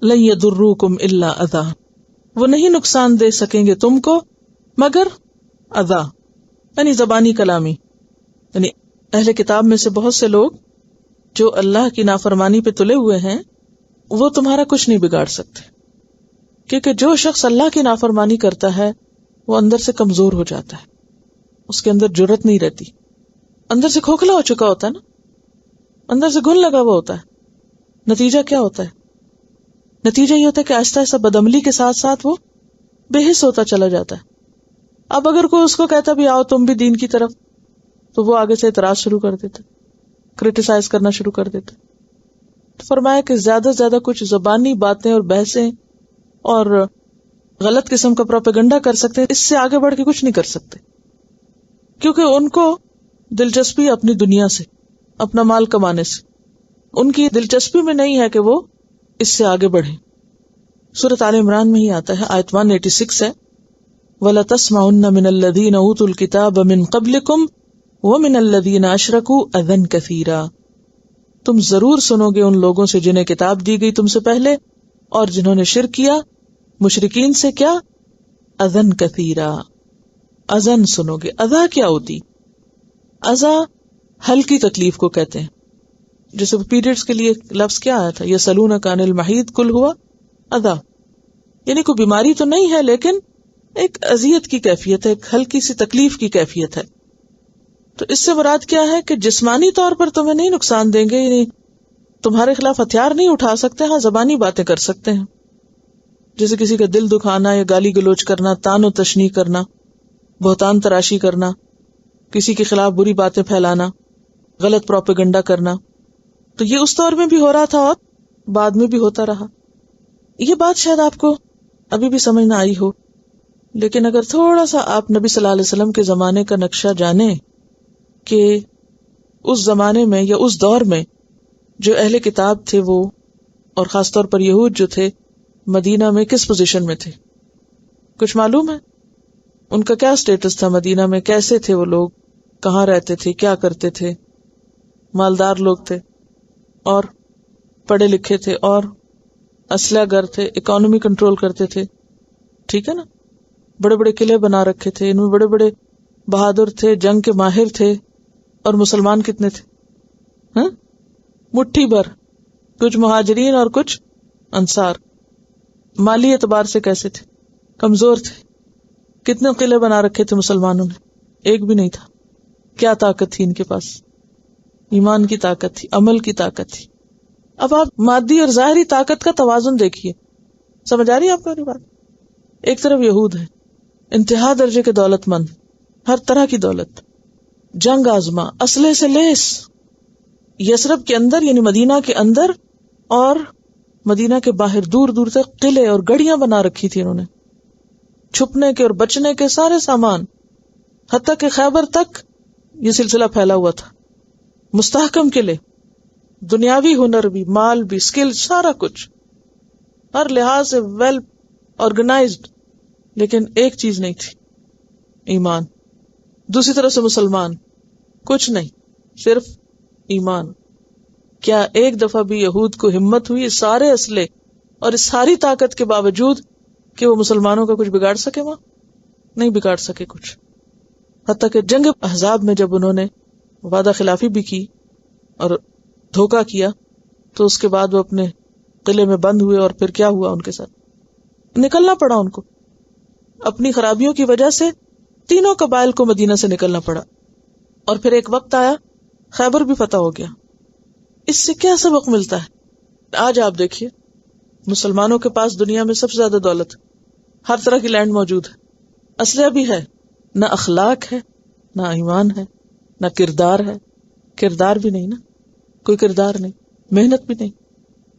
لن یضروکم الا اذی، وہ نہیں نقصان دے سکیں گے تم کو مگر اذی، یعنی زبانی کلامی. یعنی اہل کتاب میں سے بہت سے لوگ جو اللہ کی نافرمانی پہ تلے ہوئے ہیں وہ تمہارا کچھ نہیں بگاڑ سکتے، کیونکہ جو شخص اللہ کی نافرمانی کرتا ہے وہ اندر سے کمزور ہو جاتا ہے، اس کے اندر جرأت نہیں رہتی، اندر سے کھوکھلا ہو چکا ہوتا ہے نا، اندر سے گن لگا ہوا ہوتا ہے. نتیجہ کیا ہوتا ہے؟ نتیجہ یہ ہوتا ہے کہ آہستہ آہستہ بدعملی کے ساتھ ساتھ وہ بے حس ہوتا چلا جاتا ہے. اب اگر کوئی اس کو کہتا بھی آؤ تم بھی دین کی طرف، تو وہ آگے سے اعتراض شروع کر دیتا، کرٹیسائز کرنا شروع کر دیتا. فرمایا کہ زیادہ سے زیادہ کچھ زبانی باتیں اور بحثیں اور غلط قسم کا پروپیگنڈا کر سکتے ہیں، اس سے آگے بڑھ کے کچھ نہیں کر سکتے، کیونکہ ان کو دلچسپی اپنی دنیا سے، اپنا مال کمانے سے، ان کی دلچسپی میں نہیں ہے کہ وہ اس سے آگے بڑھیں. سورۃ آل عمران میں ہی آتا ہے، آیت 186 ہے، وَلَتَسْمَعُنَّ مِنَ الَّذِينَ أُوتُوا الْكِتَابَ مِنْ قَبْلِكُمْ وَمِنَ الَّذِينَ أَشْرَكُوا أَذًى كَثِيرًا، تم ضرور سنو گے ان لوگوں سے جنہیں کتاب دی گئی تم سے پہلے اور جنہوں نے شرک کیا، مشرکین سے کیا، اذن کثیرا، اذن سنو گے. اذا کیا ہوتی؟ اذا ہلکی تکلیف کو کہتے ہیں، جیسے پیریڈز کے لیے لفظ کیا آیا تھا، یسألونک عن المحیض قل ہوا اذا، یعنی کوئی بیماری تو نہیں ہے لیکن ایک اذیت کی کیفیت ہے، ایک ہلکی سی تکلیف کی کیفیت ہے. تو اس سے مراد کیا ہے کہ جسمانی طور پر تمہیں نہیں نقصان دیں گے، یعنی تمہارے خلاف ہتھیار نہیں اٹھا سکتے، ہاں زبانی باتیں کر سکتے ہیں، جیسے کسی کا دل دکھانا یا گالی گلوچ کرنا، تان و تشنیع کرنا، بہتان تراشی کرنا، کسی کے خلاف بری باتیں پھیلانا، غلط پروپیگنڈا کرنا. تو یہ اس دور میں بھی ہو رہا تھا اور بعد میں بھی ہوتا رہا. یہ بات شاید آپ کو ابھی بھی سمجھ نہ آئی ہو، لیکن اگر تھوڑا سا آپ نبی صلی اللہ علیہ وسلم کے زمانے کا نقشہ جانیں کہ اس زمانے میں یا اس دور میں جو اہل کتاب تھے وہ، اور خاص طور پر یہود جو تھے، مدینہ میں کس پوزیشن میں تھے، کچھ معلوم ہے؟ ان کا کیا سٹیٹس تھا مدینہ میں، کیسے تھے وہ لوگ، کہاں رہتے تھے، کیا کرتے تھے؟ مالدار لوگ تھے اور پڑھے لکھے تھے اور اسلحہ گر تھے، اکانومی کنٹرول کرتے تھے، ٹھیک ہے نا، بڑے بڑے قلعے بنا رکھے تھے، ان میں بڑے بڑے بہادر تھے، جنگ کے ماہر تھے. اور مسلمان کتنے تھے؟ ہاں، مٹھی بھر، کچھ مہاجرین اور کچھ انصار. مالی اعتبار سے کیسے تھے؟ کمزور تھے. کتنے قلعے بنا رکھے تھے مسلمانوں نے؟ ایک بھی نہیں تھا. کیا طاقت تھی ان کے پاس؟ ایمان کی طاقت تھی، عمل کی طاقت تھی. اب آپ مادی اور ظاہری طاقت کا توازن دیکھیے، سمجھ آ رہی ہے آپ کو میری بات؟ ایک طرف یہود ہے، انتہا درجے کے دولت مند، ہر طرح کی دولت، جنگ آزما، اسلحے سے لیس، یثرب کے اندر یعنی مدینہ کے اندر اور مدینہ کے باہر دور دور تک قلعے اور گڑیاں بنا رکھی تھی انہوں نے، چھپنے کے اور بچنے کے سارے سامان، حتیٰ کہ خیبر تک یہ سلسلہ پھیلا ہوا تھا. مستحکم قلعے، دنیاوی ہنر بھی، مال بھی، سکل، سارا کچھ ہر لحاظ سے ویل آرگنائزڈ، لیکن ایک چیز نہیں تھی، ایمان. دوسری طرف سے مسلمان کچھ نہیں، صرف ایمان. کیا ایک دفعہ بھی یہود کو ہمت ہوئی اس سارے اسلحے اور اس ساری طاقت کے باوجود کہ وہ مسلمانوں کا کچھ بگاڑ سکے؟ وہاں نہیں بگاڑ سکے کچھ. حتیٰ کہ جنگ احزاب میں جب انہوں نے وعدہ خلافی بھی کی اور دھوکہ کیا تو اس کے بعد وہ اپنے قلعے میں بند ہوئے، اور پھر کیا ہوا ان کے ساتھ؟ نکلنا پڑا ان کو. اپنی خرابیوں کی وجہ سے تینوں قبائل کو مدینہ سے نکلنا پڑا، اور پھر ایک وقت آیا خیبر بھی فتح ہو گیا. اس سے کیا سبق ملتا ہے؟ آج آپ دیکھیے مسلمانوں کے پاس دنیا میں سب سے زیادہ دولت، ہر طرح کی لینڈ موجود ہے، اسلحہ بھی ہے، نہ اخلاق ہے، نہ ایمان ہے، نہ کردار ہے. کردار بھی نہیں نا، کوئی کردار نہیں، محنت بھی نہیں.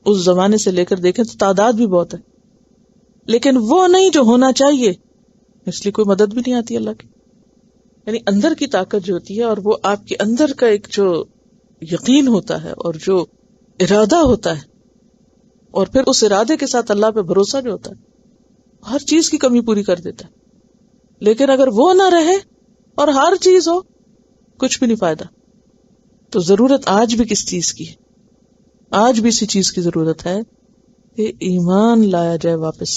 اس زمانے سے لے کر دیکھیں تو تعداد بھی بہت ہے، لیکن وہ نہیں جو ہونا چاہیے، اس لیے کوئی مدد بھی نہیں آتی اللہ کی. یعنی اندر کی طاقت جو ہوتی ہے، اور وہ آپ کے اندر کا ایک جو یقین ہوتا ہے اور جو ارادہ ہوتا ہے، اور پھر اس ارادے کے ساتھ اللہ پہ بھروسہ جو ہوتا ہے، ہر چیز کی کمی پوری کر دیتا ہے. لیکن اگر وہ نہ رہے اور ہر چیز ہو، کچھ بھی نہیں فائدہ. تو ضرورت آج بھی کس چیز کی ہے؟ آج بھی اسی چیز کی ضرورت ہے کہ ایمان لایا جائے واپس.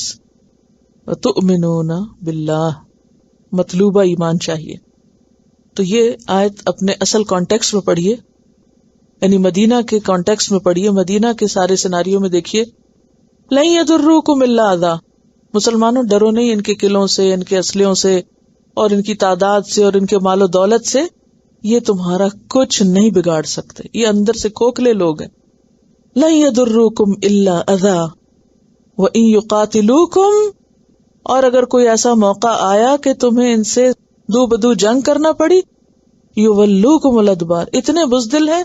وَتُؤْمِنُونَ بِاللَّهِ، مطلوبہ ایمان چاہیے. تو یہ آیت اپنے اصل کانٹیکسٹ میں پڑھیے، یعنی مدینہ کے کانٹیکسٹ میں پڑھیے، مدینہ کے سارے سیناریوں میں دیکھیے. لَن يَضُرُّوكُمْ إِلَّا أَذًى، مسلمانوں ڈرو نہیں ان کے قلعوں سے، ان کے اسلحوں سے، اور ان کی تعداد سے، اور ان کے مال و دولت سے. یہ تمہارا کچھ نہیں بگاڑ سکتے، یہ اندر سے کھوکھلے لوگ ہیں. لَن يَضُرُّوكُمْ إِلَّا أَذًى وَإِن يُقَاتِلُوكُمْ، اور اگر کوئی ایسا موقع آیا کہ تمہیں ان سے دو بدو جنگ کرنا پڑی، يُوَلُّوكُمُ الْأَدْبَارَ، اتنے بزدل ہیں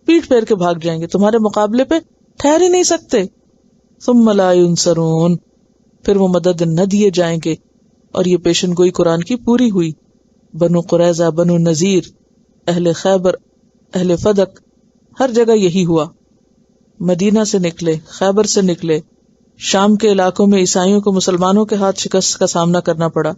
پیٹ پھیر کے بھاگ جائیں گے، تمہارے مقابلے پہ ٹھہر ہی نہیں سکتے. ثُمَّ لَا يُنصَرُونَ، پھر وہ مدد نہ دیے جائیں گے. اور یہ پیشن گوئی قرآن کی پوری ہوئی. بنو قریظہ، بنو نذیر، اہل خیبر، اہل فدق، ہر جگہ یہی ہوا. مدینہ سے نکلے، خیبر سے نکلے، شام کے علاقوں میں عیسائیوں کو مسلمانوں کے ہاتھ شکست کا سامنا کرنا پڑا.